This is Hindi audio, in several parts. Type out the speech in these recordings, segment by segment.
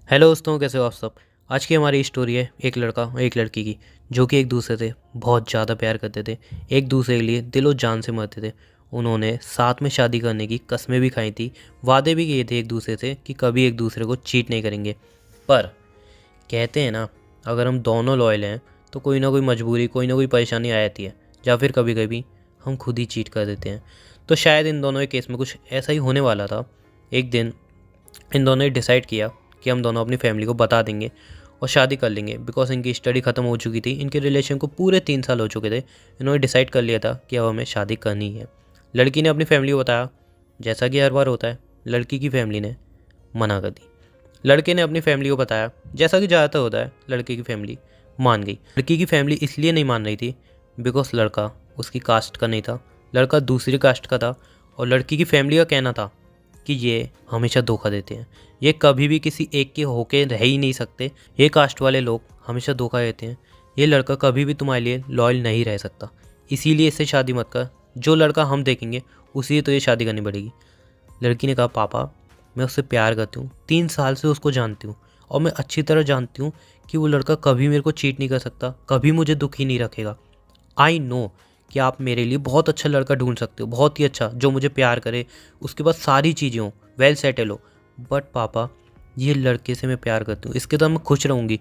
हेलो दोस्तों, कैसे हो आप सब। आज की हमारी स्टोरी है एक लड़का और एक लड़की की, जो कि एक दूसरे से बहुत ज़्यादा प्यार करते थे। एक दूसरे के लिए दिलो जान से मरते थे। उन्होंने साथ में शादी करने की कस्में भी खाई थी, वादे भी किए थे एक दूसरे से कि कभी एक दूसरे को चीट नहीं करेंगे। पर कहते हैं ना, अगर हम दोनों लॉयल हैं तो कोई ना कोई मजबूरी, कोई ना कोई परेशानी आ जाती है, या फिर कभी कभी हम खुद ही चीट कर देते हैं। तो शायद इन दोनों के केस में कुछ ऐसा ही होने वाला था। एक दिन इन दोनों ने डिसाइड किया कि हम दोनों अपनी फैमिली को बता देंगे और शादी कर लेंगे। बिकॉज इनकी स्टडी ख़त्म हो चुकी थी, इनके रिलेशन को पूरे 3 साल हो चुके थे। इन्होंने डिसाइड कर लिया था कि अब हमें शादी करनी है। लड़की ने अपनी फैमिली को बताया, जैसा कि हर बार होता है लड़की की फैमिली ने मना कर दी। लड़के ने अपनी फैमिली को बताया, जैसा कि ज़्यादातर होता है लड़के की फैमिली मान गई। लड़की की फैमिली इसलिए नहीं मान रही थी बिकॉज लड़का उसकी कास्ट का नहीं था, लड़का दूसरी कास्ट का था। और लड़की की फैमिली का कहना था कि ये हमेशा धोखा देते हैं, ये कभी भी किसी एक के होके रह ही नहीं सकते, ये कास्ट वाले लोग हमेशा धोखा देते हैं, ये लड़का कभी भी तुम्हारे लिए लॉयल नहीं रह सकता, इसीलिए इससे शादी मत कर, जो लड़का हम देखेंगे उसी से तो ये शादी करनी पड़ेगी। लड़की ने कहा, पापा मैं उससे प्यार करती हूँ, 3 साल से उसको जानती हूँ और मैं अच्छी तरह जानती हूँ कि वो लड़का कभी मेरे को चीट नहीं कर सकता, कभी मुझे दुखी नहीं रखेगा। आई नो कि आप मेरे लिए बहुत अच्छा लड़का ढूंढ सकते हो, बहुत ही अच्छा, जो मुझे प्यार करे, उसके पास सारी चीज़ें हो, वेल सेटल हो। बट पापा ये लड़के से मैं प्यार करती हूँ, इसके साथ मैं खुश रहूँगी,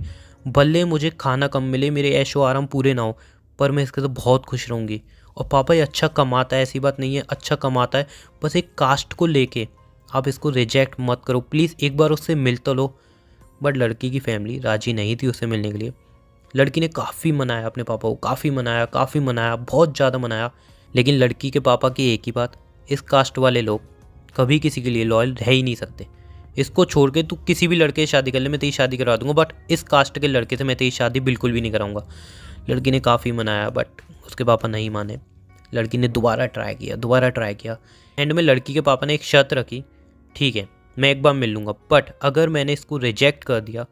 भले मुझे खाना कम मिले, मेरे ऐशो आराम पूरे ना हो, पर मैं इसके साथ बहुत खुश रहूँगी। और पापा ये अच्छा कमाता है, ऐसी बात नहीं है, अच्छा कमाता है, बस एक कास्ट को लेके आप इसको रिजेक्ट मत करो प्लीज़, एक बार उससे मिल तो लो। बट लड़की की फैमिली राज़ी नहीं थी उससे मिलने के लिए। लड़की ने काफ़ी मनाया अपने पापा को, काफ़ी मनाया, बहुत ज़्यादा मनाया। लेकिन लड़की के पापा की एक ही बात, इस कास्ट वाले लोग कभी किसी के लिए लॉयल रह ही नहीं सकते, इसको छोड़ के तू किसी भी लड़के से शादी कर ले, मैं तेरी शादी करवा दूंगा, बट इस कास्ट के लड़के से मैं तेरी शादी बिल्कुल भी नहीं कराऊंगा। लड़की ने काफ़ी मनाया बट उसके पापा नहीं माने। लड़की ने दोबारा ट्राई किया। एंड में लड़की के पापा ने एक शर्त रखी, ठीक है मैं एक बार मिल लूँगा, बट अगर मैंने इसको रिजेक्ट कर दिया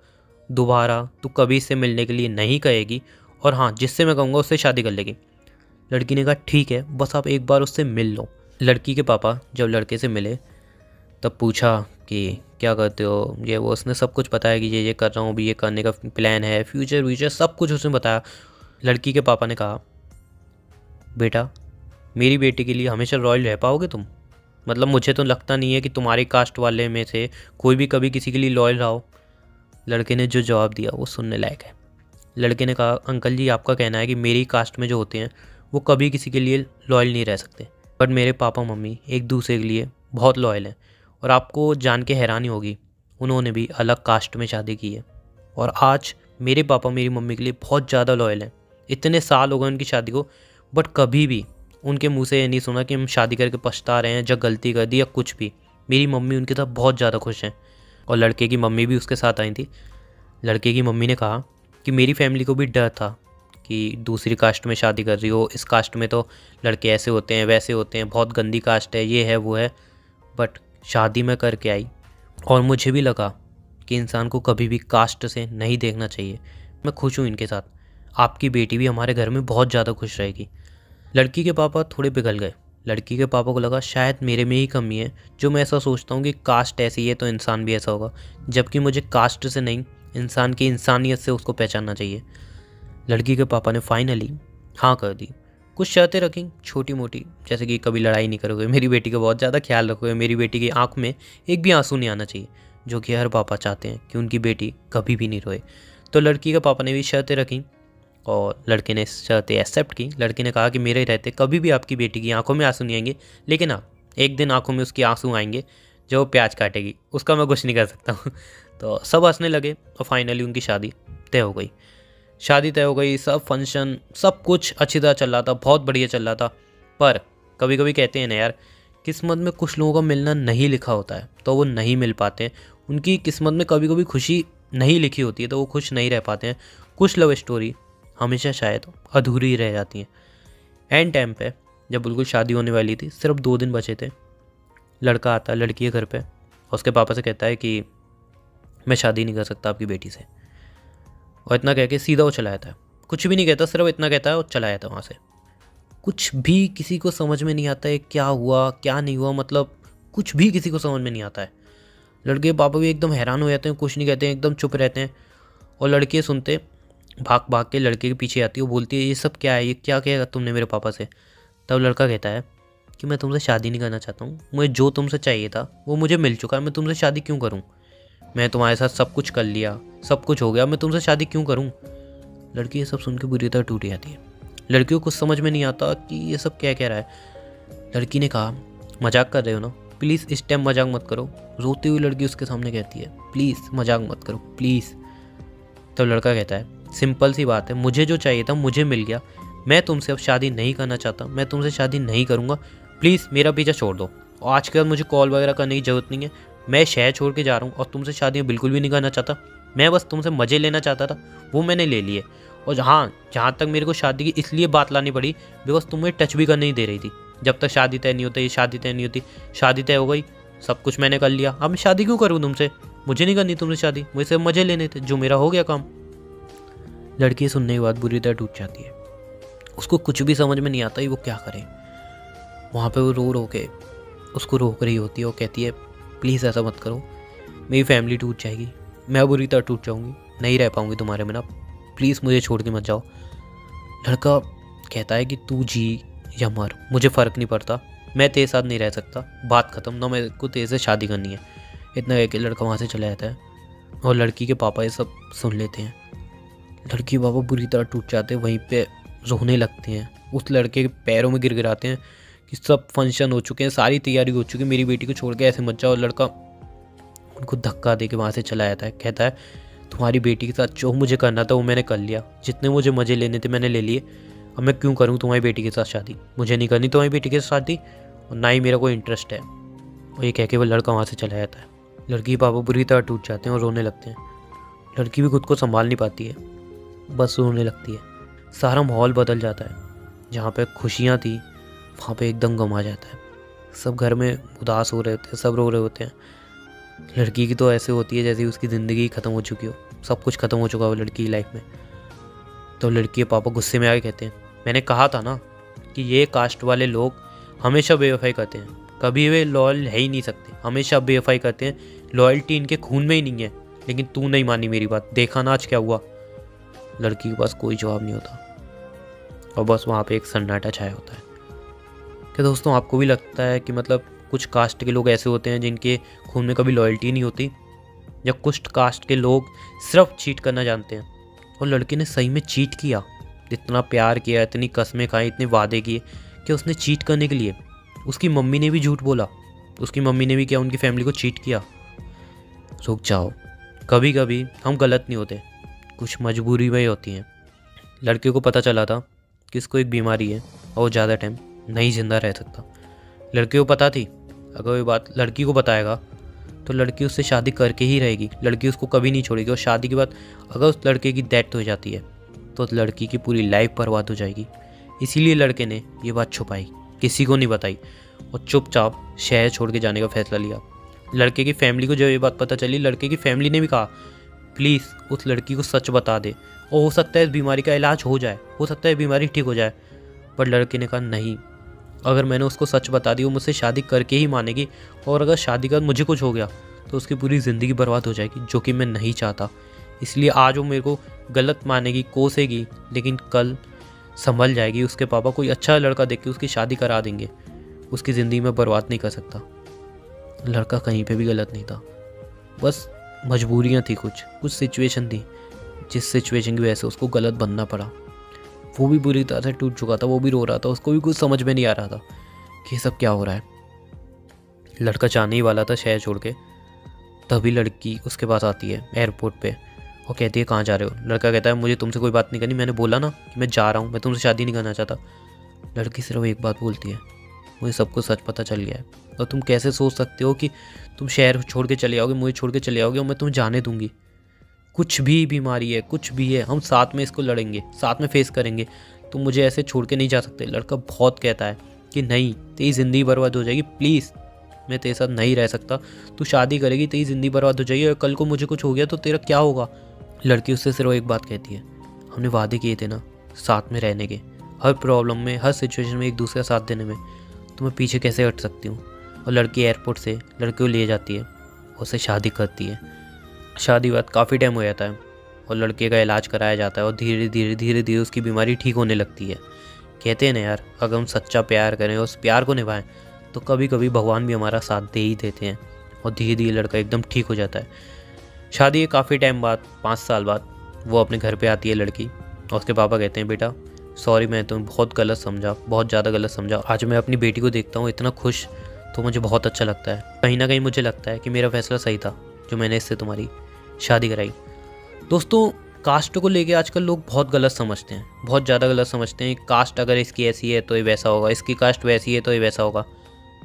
दोबारा तो कभी इससे मिलने के लिए नहीं कहेगी, और हाँ जिससे मैं कहूँगा उससे शादी कर लेगी। लड़की ने कहा ठीक है, बस आप एक बार उससे मिल लो। लड़की के पापा जब लड़के से मिले तब पूछा कि क्या करते हो, ये वो, उसने सब कुछ बताया कि ये कर रहा हूँ, अभी ये करने का प्लान है, फ्यूचर व्यूचर सब कुछ उसने बताया। लड़की के पापा ने कहा, बेटा मेरी बेटी के लिए हमेशा रॉयल रह पाओगे तुम, मतलब मुझे तो लगता नहीं है कि तुम्हारी कास्ट वाले में से कोई भी कभी किसी के लिए लॉयल रहा हो। लड़के ने जो जवाब दिया वो सुनने लायक है। लड़के ने कहा, अंकल जी आपका कहना है कि मेरी कास्ट में जो होते हैं वो कभी किसी के लिए लॉयल नहीं रह सकते, बट मेरे पापा मम्मी एक दूसरे के लिए बहुत लॉयल हैं। और आपको जान के हैरानी होगी, उन्होंने भी अलग कास्ट में शादी की है, और आज मेरे पापा मेरी मम्मी के लिए बहुत ज़्यादा लॉयल हैं। इतने साल हो गए उनकी शादी को, बट कभी भी उनके मुंह से ये नहीं सुना कि हम शादी करके पछता रहे हैं, जब गलती कर दी या कुछ भी। मेरी मम्मी उनके साथ बहुत ज़्यादा खुश हैं। और लड़के की मम्मी भी उसके साथ आई थी। लड़के की मम्मी ने कहा कि मेरी फैमिली को भी डर था कि दूसरी कास्ट में शादी कर रही हो, इस कास्ट में तो लड़के ऐसे होते हैं वैसे होते हैं, बहुत गंदी कास्ट है, ये है वो है। बट शादी में करके आई, और मुझे भी लगा कि इंसान को कभी भी कास्ट से नहीं देखना चाहिए। मैं खुश हूँ इनके साथ, आपकी बेटी भी हमारे घर में बहुत ज़्यादा खुश रहेगी। लड़की के पापा थोड़े पिघल गए। लड़की के पापा को लगा शायद मेरे में ही कमी है, जो मैं ऐसा सोचता हूँ कि कास्ट ऐसी है तो इंसान भी ऐसा होगा, जबकि मुझे कास्ट से नहीं, इंसान की इंसानियत से उसको पहचानना चाहिए। लड़की के पापा ने फाइनली हाँ कर दी। कुछ शर्तें रखी छोटी मोटी, जैसे कि कभी लड़ाई नहीं करोगे, मेरी बेटी का बहुत ज़्यादा ख्याल रखोगे, मेरी बेटी की आंख में एक भी आंसू नहीं आना चाहिए, जो कि हर पापा चाहते हैं कि उनकी बेटी कभी भी नहीं रोए। तो लड़की के पापा ने भी शर्तें रखी और लड़के ने शर्तें एक्सेप्ट की। लड़के ने कहा कि मेरे रहते कभी भी आपकी बेटी की आंखों में आंसू नहीं आएंगे, लेकिन हाँ एक दिन आंखों में उसकी आंसू आएंगे जब वो प्याज काटेगी, उसका मैं कुछ नहीं कर सकता हूँ। तो सब हंसने लगे और फाइनली उनकी शादी तय हो गई। शादी तय हो गई, सब फंक्शन सब कुछ अच्छी तरह चल रहा था, बहुत बढ़िया चल रहा था। पर कभी कभी कहते हैं ना यार, किस्मत में कुछ लोगों का मिलना नहीं लिखा होता है तो वो नहीं मिल पाते हैं। उनकी किस्मत में कभी कभी खुशी नहीं लिखी होती है तो वो खुश नहीं रह पाते हैं। कुछ लव स्टोरी हमेशा शायद अधूरी ही रह जाती हैं। एंड टाइम पे जब बिल्कुल शादी होने वाली थी, सिर्फ 2 दिन बचे थे, लड़का आता है लड़की के घर पे और उसके पापा से कहता है कि मैं शादी नहीं कर सकता आपकी बेटी से। और इतना कह के सीधा वो चला जाता है, कुछ भी नहीं कहता, सिर्फ इतना कहता है और चला जाता है वहाँ से। कुछ भी किसी को समझ में नहीं आता है क्या हुआ क्या नहीं हुआ, मतलब कुछ भी किसी को समझ में नहीं आता है। लड़के के पापा भी एकदम हैरान हो जाते हैं, कुछ नहीं कहते हैं, एकदम चुप रहते हैं। और लड़के सुनते भाग भाग के लड़के के पीछे आती है, वो बोलती है ये सब क्या है, ये क्या किया तुमने मेरे पापा से। तब लड़का कहता है कि मैं तुमसे शादी नहीं करना चाहता हूँ, मुझे जो तुमसे चाहिए था वो मुझे मिल चुका है, मैं तुमसे शादी क्यों करूँ। मैं तुम्हारे साथ सब कुछ कर लिया, सब कुछ हो गया, मैं तुमसे शादी क्यों करूँ। लड़की ये सब सुन के बुरी तरह टूट जाती है। लड़की को कुछ समझ में नहीं आता कि ये सब क्या कह रहा है। लड़की ने कहा मजाक कर रहे हो ना, प्लीज़ इस टाइम मजाक मत करो। रोती हुई लड़की उसके सामने कहती है प्लीज़ मजाक मत करो प्लीज़। तब लड़का कहता है सिंपल सी बात है, मुझे जो चाहिए था मुझे मिल गया, मैं तुमसे अब शादी नहीं करना चाहता, मैं तुमसे शादी नहीं करूँगा, प्लीज़ मेरा पीछा छोड़ दो। और आज के बाद मुझे कॉल वगैरह करने की ज़रूरत नहीं है, मैं शहर छोड़ के जा रहा हूँ और तुमसे शादी बिल्कुल भी नहीं करना चाहता। मैं बस तुमसे मज़े लेना चाहता था, वो मैंने ले लिए। और हाँ, जहाँ तक मेरे को शादी की इसलिए बात लानी पड़ी बिकॉज तुम मुझे टच भी करने नहीं दे रही थी। जब तक शादी तय नहीं होता, ये शादी तय नहीं होती, शादी तय हो गई, सब कुछ मैंने कर लिया, अब मैं शादी क्यों करूँ तुमसे, मुझे नहीं करनी तुमसे शादी, मुझे सिर्फ मज़े लेने थे, जो मेरा हो गया काम। लड़की सुनने के बाद बुरी तरह टूट जाती है। उसको कुछ भी समझ में नहीं आता ही वो क्या करे। वहाँ पे वो रो रो के उसको रोक रही होती है और कहती है प्लीज़ ऐसा मत करो, मेरी फैमिली टूट जाएगी, मैं बुरी तरह टूट जाऊँगी, नहीं रह पाऊँगी तुम्हारे बिना, प्लीज़ मुझे छोड़ के मत जाओ। लड़का कहता है कि तू जी या मर, मुझे फ़र्क नहीं पड़ता, मैं तेरे साथ नहीं रह सकता, बात ख़त्म, ना मेरे को तेरे से शादी करनी है। इतना कह के लड़का वहाँ से चला जाता है और लड़की के पापा ये सब सुन लेते हैं। लड़की पापा बुरी तरह टूट जाते हैं, वहीं पे रोने लगते हैं, उस लड़के के पैरों में गिड़गिड़ाते हैं कि सब फंक्शन हो चुके हैं, सारी तैयारी हो चुकी है, मेरी बेटी को छोड़ के ऐसे मत जाओ। और लड़का उनको धक्का दे के वहाँ से चला जाता है, कहता है तुम्हारी बेटी के साथ जो मुझे करना था वो मैंने कर लिया, जितने मुझे मज़े लेने थे मैंने ले लिए, अब मैं क्यों करूँ तुम्हारी बेटी के साथ शादी, मुझे नहीं करनी तुम्हारी बेटी के साथ शादी और ना ही मेरा कोई इंटरेस्ट है। और ये कह के वो लड़का वहाँ से चला जाता है। लड़की के पापा बुरी तरह टूट जाते हैं और रोने लगते हैं। लड़की भी खुद को संभाल नहीं पाती है, बस रोने लगती है। सारा माहौल बदल जाता है, जहाँ पे खुशियाँ थी वहाँ पे एकदम गम आ जाता है। सब घर में उदास हो रहे होते हैं, सब रो रहे होते हैं। लड़की की तो ऐसे होती है जैसे उसकी ज़िंदगी ख़त्म हो चुकी हो, सब कुछ ख़त्म हो चुका हो लड़की की लाइफ में। तो लड़की के पापा गुस्से में आके कहते हैं मैंने कहा था ना कि ये कास्ट वाले लोग हमेशा बेवफाई करते हैं, कभी वे लॉयल है ही नहीं सकते, हमेशा बेवफाई करते हैं, लॉयल्टी इनके खून में ही नहीं है। लेकिन तू नहीं मानी मेरी बात, देखा ना आज क्या हुआ। लड़की के पास कोई जवाब नहीं होता और बस वहाँ पे एक सन्नाटा छाया होता है। क्या दोस्तों आपको भी लगता है कि मतलब कुछ कास्ट के लोग ऐसे होते हैं जिनके खून में कभी लॉयल्टी नहीं होती, या कुछ कास्ट के लोग सिर्फ चीट करना जानते हैं। और लड़के ने सही में चीट किया, इतना प्यार किया, इतनी कस्में खाई, इतने वादे किए कि उसने चीट करने के लिए उसकी मम्मी ने भी झूठ बोला, उसकी मम्मी ने भी क्या उनकी फैमिली को चीट किया। रुक जाओ, कभी कभी हम गलत नहीं होते, कुछ मजबूरी में ही होती हैं। लड़के को पता चला था कि इसको एक बीमारी है और वो ज़्यादा टाइम नहीं जिंदा रह सकता। लड़के को पता थी अगर ये बात लड़की को बताएगा तो लड़की उससे शादी करके ही रहेगी, लड़की उसको कभी नहीं छोड़ेगी। और शादी के बाद अगर उस लड़के की डेथ हो जाती है तो उस लड़की की पूरी लाइफ बर्बाद हो जाएगी। इसीलिए लड़के ने ये बात छुपाई, किसी को नहीं बताई और चुपचाप शहर छोड़ के जाने का फैसला लिया। लड़के की फैमिली को जब ये बात पता चली, लड़के की फैमिली ने भी कहा प्लीज़ उस लड़की को सच बता दे और हो सकता है इस बीमारी का इलाज हो जाए, हो सकता है बीमारी ठीक हो जाए। पर लड़के ने कहा नहीं, अगर मैंने उसको सच बता दी वो मुझसे शादी करके ही मानेगी, और अगर शादी का मुझे कुछ हो गया तो उसकी पूरी ज़िंदगी बर्बाद हो जाएगी, जो कि मैं नहीं चाहता। इसलिए आज वो मेरे को गलत मानेगी, कोसेगी, लेकिन कल संभल जाएगी। उसके पापा कोई अच्छा लड़का देख के उसकी शादी करा देंगे, उसकी ज़िंदगी में बर्बाद नहीं कर सकता। लड़का कहीं पे भी गलत नहीं था, बस मजबूरियाँ थी, कुछ सिचुएशन थी जिस सिचुएशन की वजह से उसको गलत बनना पड़ा। वो भी बुरी तरह से टूट चुका था, वो भी रो रहा था, उसको भी कुछ समझ में नहीं आ रहा था कि ये सब क्या हो रहा है। लड़का जाने ही वाला था शहर छोड़ के, तभी लड़की उसके पास आती है एयरपोर्ट पे और कहती है कहाँ जा रहे हो। लड़का कहता है मुझे तुमसे कोई बात नहीं करनी, मैंने बोला ना कि मैं जा रहा हूँ, मैं तुमसे शादी नहीं करना चाहता। लड़की सिर्फ एक बात बोलती है मुझे सब कुछ सच पता चल गया है, और तुम कैसे सोच सकते हो कि तुम शहर छोड़ के चले आओगे, मुझे छोड़ के चले आओगे और मैं तुम्हें जाने दूंगी। कुछ भी बीमारी है, कुछ भी है, हम साथ में इसको लड़ेंगे, साथ में फेस करेंगे, तुम मुझे ऐसे छोड़ के नहीं जा सकते। लड़का बहुत कहता है कि नहीं, तेरी ज़िंदगी बर्बाद हो जाएगी, प्लीज़ मैं तेरे साथ नहीं रह सकता, तू शादी करेगी तेरी ज़िंदगी बर्बाद हो जाएगी, और कल को मुझे कुछ हो गया तो तेरा क्या होगा। लड़की उससे सिर्फ एक बात कहती है हमने वादे किए थे ना साथ में रहने के, हर प्रॉब्लम में, हर सिचुएशन में एक दूसरे का साथ देने में, तो मैं पीछे कैसे हट सकती हूँ। और लड़की एयरपोर्ट से लड़के को ले जाती है उससे शादी करती है। शादी बाद काफ़ी टाइम हो जाता है और लड़के का इलाज कराया जाता है और धीरे धीरे उसकी बीमारी ठीक होने लगती है। कहते हैं ना यार, अगर हम सच्चा प्यार करें और उस प्यार को निभाएं तो कभी कभी भगवान भी हमारा साथ दे ही देते हैं और धीरे धीरे लड़का एकदम ठीक हो जाता है। शादी के काफ़ी टाइम बाद, 5 साल बाद, वो अपने घर पे आती है लड़की और उसके पापा कहते हैं, बेटा सॉरी, मैं तुम्हें बहुत गलत समझा, बहुत ज़्यादा गलत समझा। आज मैं अपनी बेटी को देखता हूँ इतना खुश, तो मुझे बहुत अच्छा लगता है। कहीं ना कहीं मुझे लगता है कि मेरा फैसला सही था जो मैंने इससे तुम्हारी शादी कराई। दोस्तों, कास्ट को लेके आजकल लोग बहुत गलत समझते हैं, बहुत ज़्यादा गलत समझते हैं। कास्ट अगर इसकी ऐसी है तो ये वैसा होगा, इसकी कास्ट वैसी है तो ये वैसा होगा।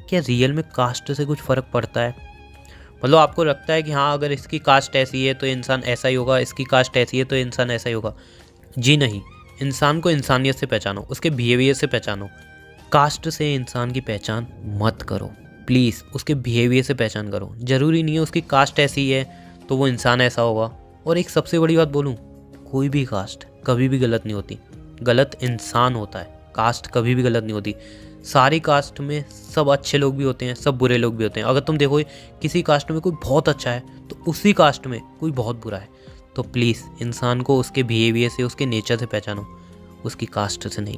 क्या रियल में कास्ट से कुछ फ़र्क पड़ता है? मतलब आपको लगता है कि हाँ, अगर इसकी कास्ट ऐसी है तो इंसान ऐसा ही होगा, इसकी कास्ट ऐसी है तो इंसान ऐसा ही होगा? जी नहीं। इंसान को इंसानियत से पहचानो, उसके बिहेवियर से पहचानो। कास्ट से इंसान की पहचान मत करो प्लीज़, उसके बिहेवियर से पहचान करो। ज़रूरी नहीं है उसकी कास्ट ऐसी है तो वो इंसान ऐसा होगा। और एक सबसे बड़ी बात बोलूँ, कोई भी कास्ट कभी भी गलत नहीं होती, गलत इंसान होता है। कास्ट कभी भी गलत नहीं होती। सारी कास्ट में सब अच्छे लोग भी होते हैं, सब बुरे लोग भी होते हैं। अगर तुम देखो किसी कास्ट में कोई बहुत अच्छा है तो उसी कास्ट में कोई बहुत बुरा है। तो प्लीज़ इंसान को उसके बिहेवियर से, उसके नेचर से पहचानो, उसकी कास्ट से नहीं।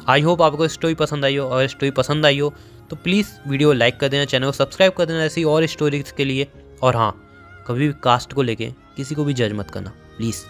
आई होप आपको स्टोरी पसंद आई हो। अगर स्टोरी पसंद आई हो तो प्लीज़ वीडियो लाइक कर देना, चैनल को सब्सक्राइब कर देना ऐसी और स्टोरीज़ के लिए। और हाँ, कभी भी कास्ट को लेके किसी को भी जज मत करना प्लीज़।